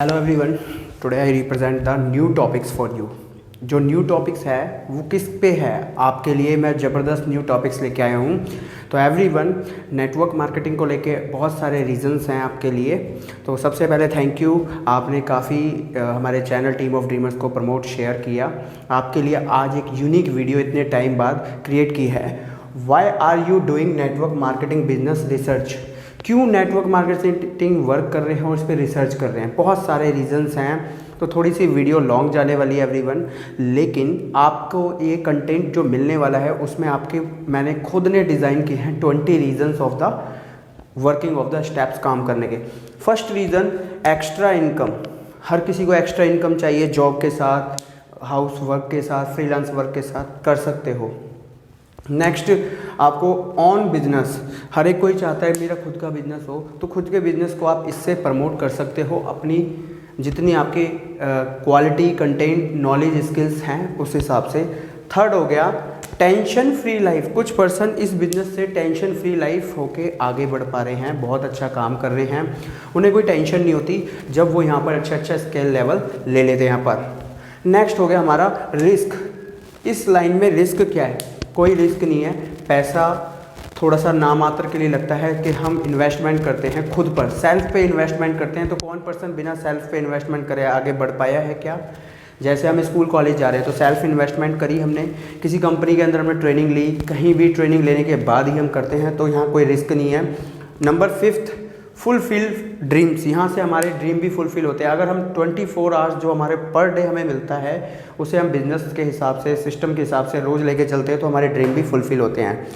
Hello everyone, today I represent the new topics for you. जो new topics है वो किस पे है, आपके लिए मैं ज़बरदस्त न्यू टॉपिक्स लेके आया हूँ। तो एवरीवन, नेटवर्क मार्केटिंग को लेके बहुत सारे रीजंस हैं आपके लिए। तो सबसे पहले थैंक यू, आपने काफ़ी हमारे चैनल टीम ऑफ ड्रीमर्स को प्रमोट शेयर किया। आपके लिए आज एक यूनिक वीडियो इतने टाइम बाद क्रिएट की है। Why are you doing network marketing business research? क्यों नेटवर्क मार्केटिंग वर्क कर रहे हैं और इस पर रिसर्च कर रहे हैं? बहुत सारे रीजंस हैं। तो थोड़ी सी वीडियो लॉन्ग जाने वाली है एवरीवन, लेकिन आपको ये कंटेंट जो मिलने वाला है उसमें आपके मैंने खुद ने डिज़ाइन किए हैं 20 reasons of the working of the steps काम करने के। First reason, extra income. हर किसी को एक्स्ट्रा इनकम चाहिए, जॉब के साथ, हाउस वर्क के साथ, फ्रीलांस वर्क के साथ कर सकते हो। नेक्स्ट, आपको ऑन बिजनेस, हर एक कोई चाहता है मेरा खुद का बिजनेस हो, तो खुद के बिजनेस को आप इससे प्रमोट कर सकते हो अपनी जितनी आपकी क्वालिटी, कंटेंट, नॉलेज, स्किल्स हैं उस हिसाब से। थर्ड हो गया टेंशन फ्री लाइफ। कुछ पर्सन इस बिज़नेस से टेंशन फ्री लाइफ होके आगे बढ़ पा रहे हैं, बहुत अच्छा काम कर रहे हैं, उन्हें कोई टेंशन नहीं होती जब वो यहाँ पर अच्छा स्केल लेवल ले लेते हैं यहाँ पर। नेक्स्ट हो गया हमारा रिस्क। इस लाइन में रिस्क क्या है? कोई रिस्क नहीं है। पैसा थोड़ा सा नामात्र के लिए लगता है कि हम इन्वेस्टमेंट करते हैं खुद पर, सेल्फ पे इन्वेस्टमेंट करते हैं। तो कौन पर्सन बिना सेल्फ पे इन्वेस्टमेंट करे आगे बढ़ पाया है क्या? जैसे हम स्कूल कॉलेज जा रहे हैं तो सेल्फ इन्वेस्टमेंट करी हमने, किसी कंपनी के अंदर हमने ट्रेनिंग ली, कहीं भी ट्रेनिंग लेने के बाद ही हम करते हैं, तो यहाँ कोई रिस्क नहीं है। Number 5, fulfil dreams. यहाँ से हमारे ड्रीम भी फुलफिल होते हैं। अगर हम 24 आवर्स जो हमारे पर डे हमें मिलता है उसे हम बिजनेस के हिसाब से, सिस्टम के हिसाब से रोज़ लेके चलते हैं तो हमारे ड्रीम भी फुलफिल होते हैं।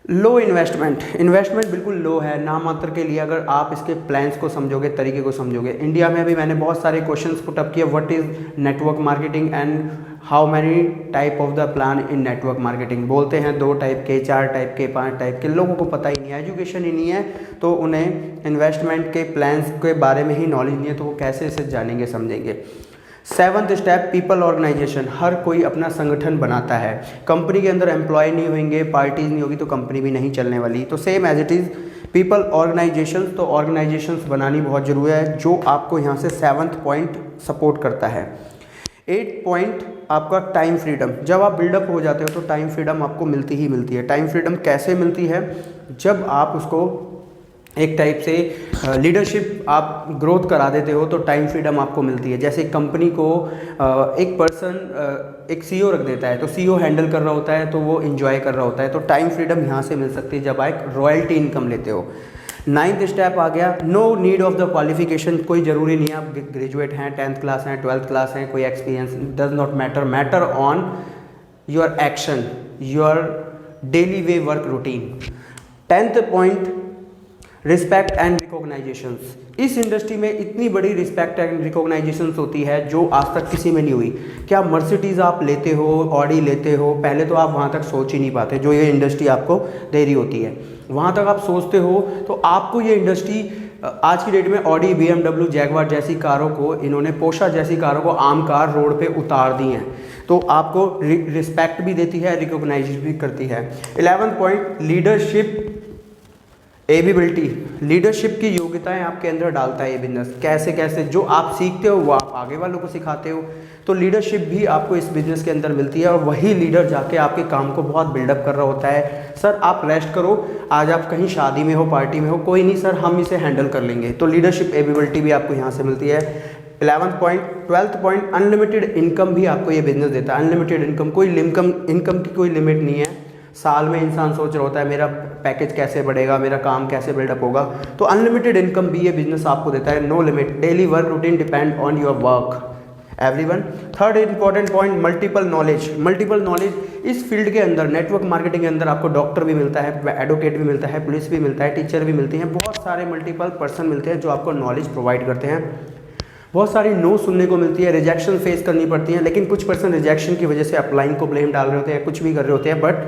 लो इन्वेस्टमेंट बिल्कुल लो है, नाम मात्र के लिए। अगर आप इसके प्लान्स को समझोगे, तरीके को समझोगे। इंडिया में भी मैंने बहुत सारे क्वेश्चंस पुट अप किए, what is network marketing and how many type of the plan in network marketing. बोलते हैं 2 टाइप के, 4 टाइप के, 5 टाइप के। लोगों को पता ही नहीं है, एजुकेशन ही नहीं है, तो उन्हें इन्वेस्टमेंट के प्लान्स के बारे में ही नॉलेज नहीं है, तो वो कैसे इसे जानेंगे समझेंगे। 7th step, people organisation. हर कोई अपना संगठन बनाता है। कंपनी के अंदर एम्प्लॉय नहीं होंगे, पार्टीज नहीं होगी तो कंपनी भी नहीं चलने वाली। तो same as it is people organization. तो ऑर्गेनाइजेशंस बनानी बहुत ज़रूरी है, जो आपको यहाँ से 7th पॉइंट सपोर्ट करता है। 8th पॉइंट आपका टाइम फ्रीडम। जब आप बिल्डअप हो जाते हो तो टाइम फ्रीडम आपको मिलती ही मिलती है। टाइम फ्रीडम कैसे मिलती है? जब आप उसको एक टाइप से लीडरशिप आप ग्रोथ करा देते हो तो टाइम फ्रीडम आपको मिलती है। जैसे कंपनी को एक पर्सन एक सीईओ रख देता है, तो सीईओ हैंडल कर रहा होता है तो वो एंजॉय कर रहा होता है। तो टाइम फ्रीडम यहाँ से मिल सकती है जब आप एक रॉयल्टी इनकम लेते हो। 9th स्टेप आ गया, no need of the qualification. कोई ज़रूरी नहीं है आप ग्रेजुएट हैं, 10th क्लास हैं, 12th क्लास हैं, कोई experience, does not matter. Matter on your action, your daily way work routine. 10th point, respect and recognisations. इस इंडस्ट्री में इतनी बड़ी रिस्पेक्ट एंड रिकॉग्नाइजेशंस होती है जो आज तक किसी में नहीं हुई। क्या मर्सिडीज़ आप लेते हो, ऑडी लेते हो, पहले तो आप वहाँ तक सोच ही नहीं पाते जो ये इंडस्ट्री आपको दे रही होती है। वहाँ तक आप सोचते हो तो आपको ये इंडस्ट्री आज की डेट में ऑडी, BMW, जैगवार जैसी कारों को, इन्होंने पोर्शा जैसी कारों को आम कार रोड पे उतार दी हैं। तो आपको रिस्पेक्ट भी देती है, रिकॉग्नाइज भी करती है। 11th point, leadership ability. Leadership की योग्यताएं आपके अंदर डालता है ये बिजनेस। कैसे कैसे जो आप सीखते हो वो आप आगे वालों को सिखाते हो, तो लीडरशिप भी आपको इस बिज़नेस के अंदर मिलती है। और वही लीडर जाके आपके काम को बहुत बिल्डअप कर रहा होता है। सर आप रेस्ट करो, आज आप कहीं शादी में हो, पार्टी में हो, कोई नहीं सर, हम इसे हैंडल कर लेंगे। तो लीडरशिप एबिलिटी भी आपको यहाँ से मिलती है। 11th point. 12th point, unlimited income भी आपको ये बिजनेस देता है। अनलिमिटेड इनकम, कोई इनकम की कोई लिमिट नहीं है। साल में इंसान सोच रहा होता है मेरा पैकेज कैसे बढ़ेगा, मेरा काम कैसे बिल्डअप होगा, तो अनलिमिटेड इनकम भी ये बिजनेस आपको देता है। No limit, daily work routine depend on your work everyone. 3rd important point, multiple knowledge. Multiple knowledge इस फील्ड के अंदर, नेटवर्क मार्केटिंग के अंदर आपको डॉक्टर भी मिलता है, एडवोकेट भी मिलता है, पुलिस भी मिलता है, टीचर भी मिलती हैं, बहुत सारे मल्टीपल पर्सन मिलते हैं जो आपको नॉलेज प्रोवाइड करते हैं। बहुत सारी नो सुनने को मिलती है, रिजेक्शन फेस करनी पड़ती है, लेकिन कुछ पर्सन रिजेक्शन की वजह से अपलाइन को ब्लेम डाल रहे होते हैं, कुछ भी कर रहे होते हैं। बट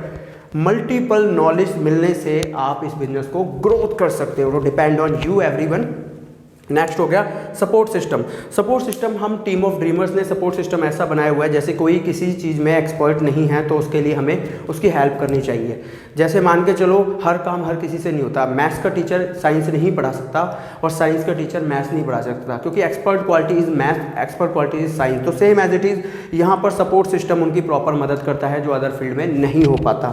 मल्टीपल नॉलेज मिलने से आप इस बिजनेस को ग्रोथ कर सकते हो। Depend on you everyone. Next हो गया सपोर्ट सिस्टम। सपोर्ट सिस्टम हम टीम ऑफ ड्रीमर्स ने सपोर्ट सिस्टम ऐसा बनाया हुआ है, जैसे कोई किसी चीज़ में एक्सपर्ट नहीं है तो उसके लिए हमें उसकी हेल्प करनी चाहिए। जैसे मान के चलो हर काम हर किसी से नहीं होता, मैथ्स का टीचर साइंस नहीं पढ़ा सकता और साइंस का टीचर मैथ्स नहीं पढ़ा सकता, क्योंकि expert quality is math, expert quality is science. तो सेम एज इट इज़ यहाँ पर सपोर्ट सिस्टम उनकी प्रॉपर मदद करता है जो अदर फील्ड में नहीं हो पाता।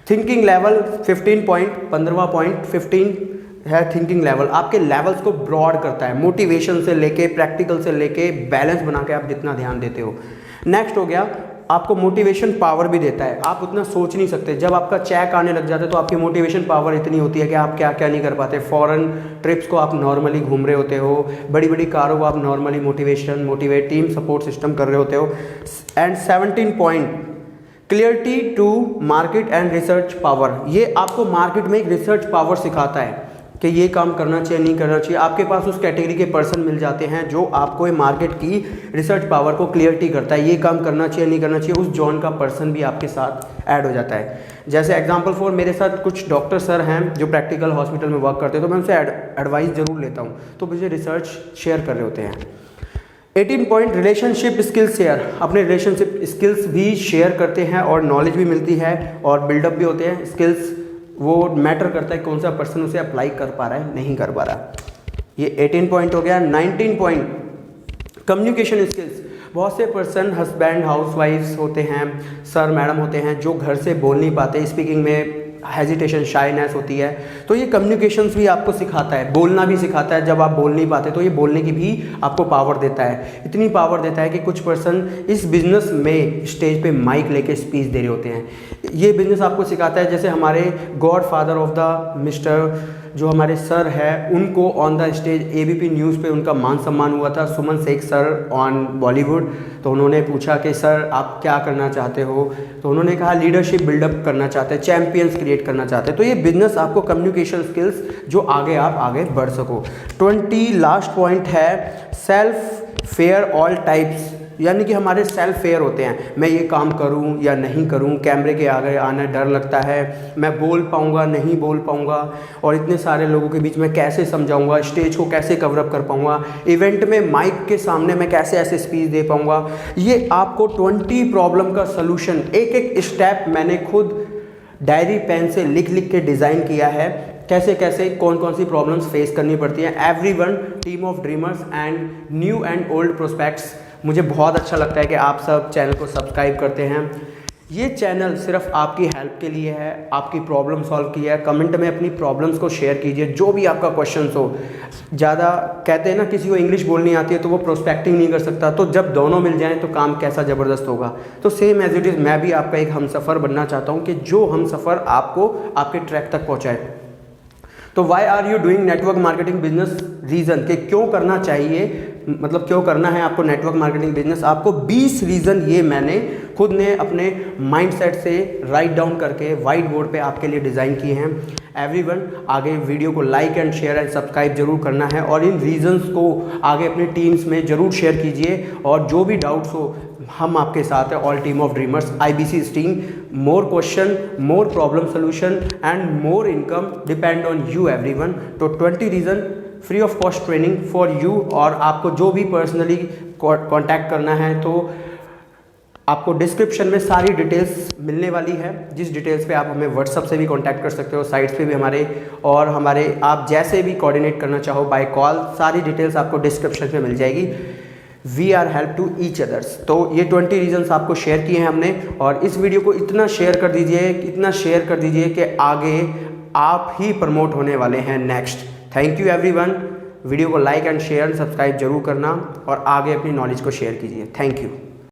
थिंकिंग लेवल 15 पॉइंट, 15वां पॉइंट 15 है थिंकिंग लेवल, आपके लेवल्स को ब्रॉड करता है, मोटिवेशन से लेके प्रैक्टिकल से लेके बैलेंस बना के आप जितना ध्यान देते हो। नेक्स्ट हो गया आपको मोटिवेशन पावर भी देता है, आप उतना सोच नहीं सकते। जब आपका चेक आने लग जाता है तो आपकी मोटिवेशन पावर इतनी होती है कि आप क्या क्या नहीं कर पाते। फॉरेन ट्रिप्स को आप नॉर्मली घूम रहे होते हो, बड़ी बड़ी कारों को आप normally motivate team support system कर रहे होते हो। And 17 point clarity to market and research power, ये आपको मार्केट में एक रिसर्च पावर सिखाता है कि ये काम करना चाहिए नहीं करना चाहिए। आपके पास उस कैटेगरी के पर्सन मिल जाते हैं जो आपको मार्केट की रिसर्च पावर को क्लियरिटी करता है, ये काम करना चाहिए नहीं करना चाहिए। उस जॉन का पर्सन भी आपके साथ ऐड हो जाता है। जैसे एग्जांपल फॉर मेरे साथ कुछ डॉक्टर सर हैं जो प्रैक्टिकल हॉस्पिटल में वर्क करते हैं, तो मैं उनसे एडवाइस ज़रूर लेता हूँ, तो मुझे रिसर्च शेयर कर रहे होते हैं। 18 पॉइंट रिलेशनशिप स्किल्स शेयर, अपने रिलेशनशिप स्किल्स भी शेयर करते हैं और नॉलेज भी मिलती है और बिल्डअप भी होते हैं। स्किल्स वो मैटर करता है कौन सा पर्सन उसे अप्लाई कर पा रहा है नहीं कर पा रहा। ये 18 पॉइंट हो गया। 19 पॉइंट कम्युनिकेशन स्किल्स, बहुत से पर्सन हस्बैंड हाउसवाइफ्स होते हैं, सर मैडम होते हैं जो घर से बोल नहीं पाते, स्पीकिंग में हेजिटेशन शाइनेस होती है, तो ये कम्युनिकेशंस भी आपको सिखाता है, बोलना भी सिखाता है। जब आप बोल नहीं पाते तो ये बोलने की भी आपको पावर देता है, इतनी पावर देता है कि कुछ पर्सन इस बिज़नेस में स्टेज पे माइक लेके स्पीच दे रहे होते हैं। ये बिज़नेस आपको सिखाता है, जैसे हमारे God father of the mister जो हमारे सर है, उनको on the stage ABP news पे उनका मान सम्मान हुआ था, सुमन शेख सर ऑन बॉलीवुड। तो उन्होंने पूछा कि सर आप क्या करना चाहते हो, तो उन्होंने कहा लीडरशिप बिल्डअप करना चाहते हैं, चैम्पियंस क्रिएट करना चाहते हैं। तो ये बिजनेस आपको कम्युनिकेशन स्किल्स जो आगे आप आगे बढ़ सको। 20 लास्ट पॉइंट है सेल्फ फेयर ऑल टाइप्स, यानी कि हमारे सेल्फ फेयर होते हैं, मैं ये काम करूं या नहीं करूं, कैमरे के आगे आने डर लगता है, मैं बोल पाऊंगा नहीं बोल पाऊंगा, और इतने सारे लोगों के बीच में कैसे समझाऊंगा, स्टेज को कैसे कवरअप कर पाऊंगा, इवेंट में माइक के सामने मैं कैसे ऐसे स्पीच दे पाऊंगा। ये आपको 20 प्रॉब्लम का सलूशन एक एक स्टेप मैंने खुद डायरी पेन से लिख लिख के डिज़ाइन किया है, कैसे कैसे कौन कौन सी प्रॉब्लम्स फेस करनी पड़ती हैं। Everyone team of dreamers and new and old prospects, मुझे बहुत अच्छा लगता है कि आप सब चैनल को सब्सक्राइब करते हैं। ये चैनल सिर्फ आपकी हेल्प के लिए है, आपकी प्रॉब्लम सॉल्व की है। कमेंट में अपनी प्रॉब्लम्स को शेयर कीजिए, जो भी आपका क्वेश्चंस हो। ज़्यादा कहते हैं ना किसी को इंग्लिश बोलनी आती है तो वो प्रोस्पेक्टिंग नहीं कर सकता, तो जब दोनों मिल जाएं तो काम कैसा ज़बरदस्त होगा। तो सेम एज इट इज़ मैं भी आपका एक हमसफ़र बनना चाहता हूँ कि जो हमसफ़र आपको आपके ट्रैक तक पहुँचाए। तो why are you doing network marketing business, reason कि क्यों करना चाहिए, मतलब क्यों करना है आपको नेटवर्क मार्केटिंग बिजनेस। आपको 20 रीज़न ये मैंने खुद ने अपने माइंडसेट से राइट डाउन करके वाइट बोर्ड पे आपके लिए डिज़ाइन किए हैं। एवरीवन आगे वीडियो को like and share and subscribe जरूर करना है और इन रीजंस को आगे अपने टीम्स में ज़रूर शेयर कीजिए। और जो भी डाउट्स हो हम आपके साथ हैं, all team of dreamers IBC team. More question, more problem solution and more income depend on you everyone. तो 20 reason free of cost training for you. और आपको जो भी पर्सनली कांटेक्ट करना है तो आपको डिस्क्रिप्शन में सारी डिटेल्स मिलने वाली है, जिस डिटेल्स पे आप हमें व्हाट्सअप से भी कांटेक्ट कर सकते हो, साइट्स पे भी हमारे, और हमारे आप जैसे भी कोऑर्डिनेट करना चाहो बाय कॉल, सारी डिटेल्स आपको डिस्क्रिप्शन में मिल जाएगी। We are help to each others. तो ये 20 रीजन्स आपको शेयर किए हैं हमने, और इस वीडियो को इतना शेयर कर दीजिए, इतना शेयर कर दीजिए कि आगे आप ही प्रमोट होने वाले हैं next. Thank you everyone. Video को like and share and subscribe जरूर करना और आगे अपनी नॉलेज को शेयर कीजिए। Thank you.